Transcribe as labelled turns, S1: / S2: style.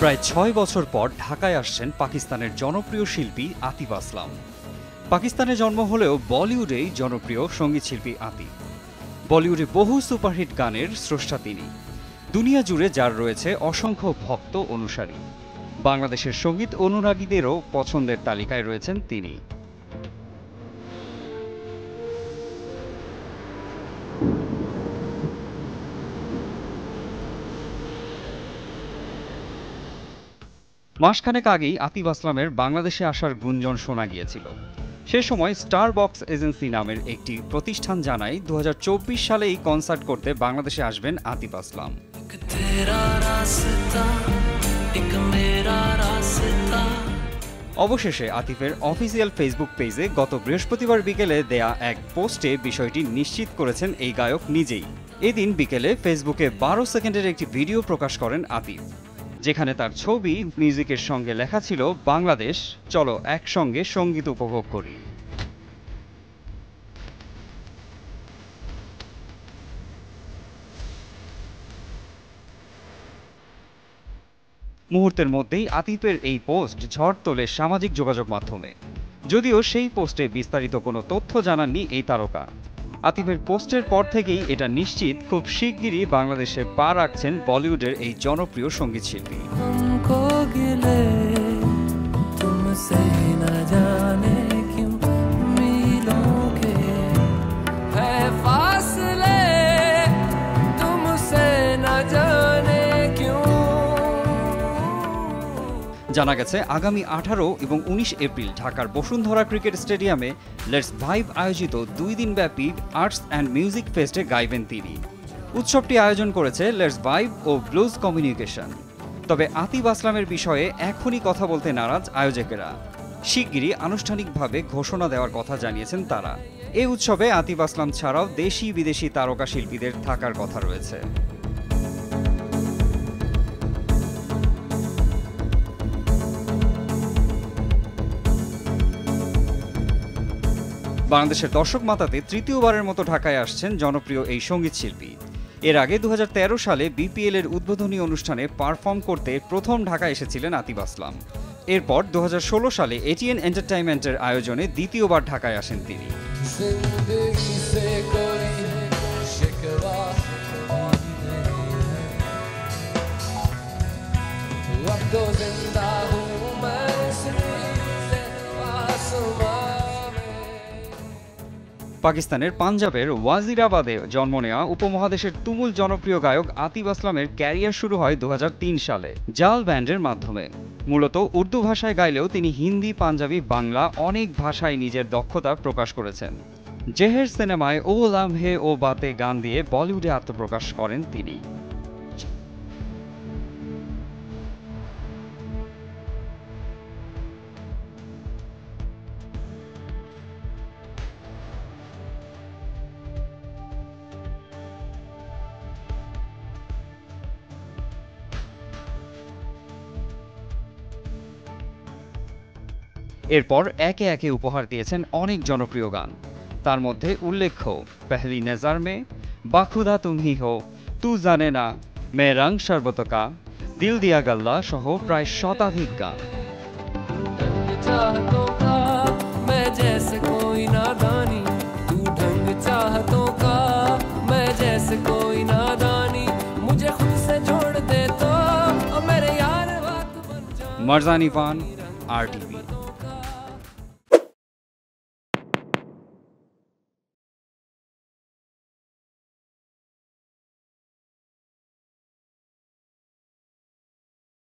S1: প্রায় ৬ বছর পর ঢাকায় আসছেন পাকিস্তানের জনপ্রিয় শিল্পী আতিফ আসলাম। পাকিস্তানে জন্ম হলেও বলিউডেই জনপ্রিয় সঙ্গীত শিল্পী আতিফ। বলিউডে বহু সুপারহিট গানের স্রষ্টা তিনি। দুনিয়া জুড়ে যার রয়েছে অসংখ্য ভক্ত অনুসারী। বাংলাদেশের সঙ্গীত অনুরাগীদেরও পছন্দের তালিকায় রয়েছেন তিনি। মাসখানেক আগেই আতিফ আসলামের বাংলাদেশে আসার গুঞ্জন শোনা গিয়েছিল। সে সময় স্টার বক্স এজেন্সি নামের একটি প্রতিষ্ঠান জানায় ২০২৪ সালেই কনসার্ট করতে বাংলাদেশে আসবেন আতিফ আসলাম। অবশেষে আতিফের অফিসিয়াল ফেসবুক পেজে গত বৃহস্পতিবার বিকেলে দেয়া এক পোস্টে বিষয়টি নিশ্চিত করেছেন এই গায়ক নিজেই। এদিন বিকেলে ফেসবুকে ১২ সেকেন্ডের একটি ভিডিও প্রকাশ করেন আতিফ, যেখানে তার ছবি মিউজিকের সঙ্গে লেখা ছিল, বাংলাদেশ চলো একসঙ্গে সঙ্গীত উপভোগ করি। মুহূর্তের মধ্যেই আতিফের এই পোস্ট ঝড় তোলে সামাজিক যোগাযোগ মাধ্যমে। যদিও সেই পোস্টে বিস্তারিত কোনো তথ্য জানাননি এই তারকা। আতিফের পোস্টের পর থেকেই এটা নিশ্চিত, খুব শিগগিরই বাংলাদেশে পা রাখছেন বলিউডের এই জনপ্রিয় সঙ্গীত শিল্পী। জানা গেছে আগামী ১৮ এবং ১৯ এপ্রিল ঢাকার বসুন্ধরা ক্রিকেট স্টেডিয়ামে লেটস ভাইব আয়োজিত ২ দিনব্যাপী আর্টস অ্যান্ড মিউজিক ফেস্টে গাইবেন তিনি। উৎসবটি আয়োজন করেছে লেটস ভাইব ও ব্লুজ কমিউনিকেশন। তবে আতিফ আসলামের বিষয়ে এখনই কথা বলতে নারাজ আয়োজকেরা। শিগগিরই আনুষ্ঠানিকভাবে ঘোষণা দেওয়ার কথা জানিয়েছেন তারা। এই উৎসবে আতিফ আসলাম ছাড়াও দেশি বিদেশি তারকা শিল্পীদের থাকার কথা রয়েছে। বাংলাদেশের দর্শক মাতাতে তৃতীয়বারের মতো ঢাকায় আসছেন জনপ্রিয় এই সঙ্গীত শিল্পী। এর আগে ২০১৩ সালে বিপিএল এর উদ্বোধনী অনুষ্ঠানে পারফর্ম করতে প্রথম ঢাকায় এসেছিলেন আতিফ আসলাম। এরপর ২০১৬ সালে এটিএন এন্টারটেইনমেন্টের আয়োজনে দ্বিতীয়বার ঢাকায় আসেন তিনি। পাকিস্তানের পাঞ্জাবের ওয়াজিরাবাদে জন্ম নেওয়া উপমহাদেশের তুমুল জনপ্রিয় গায়ক আতিফ আসলামের ক্যারিয়ার শুরু হয় ২০০৩ সালে জাল ব্যান্ডের মাধ্যমে। মূলত উর্দু ভাষায় গাইলেও তিনি হিন্দি, পাঞ্জাবি, বাংলা অনেক ভাষায় নিজের দক্ষতা প্রকাশ করেছেন। জেহের সিনেমায় ও লামহে ও বাতে গান দিয়ে বলিউডে আত্মপ্রকাশ করেন তিনি। এরপর একে একে উপহার দিয়েছেন অনেক জনপ্রিয় গান। তার মধ্যে উল্লেখ্য পেহলি নজর মে, বাখুদা তুমহি হো, তু জানে না, মে রং শরবত কা, দিল দিয়া গল্লা সহ প্রায় শতাধিক গান। মারজান ইভান, RTV।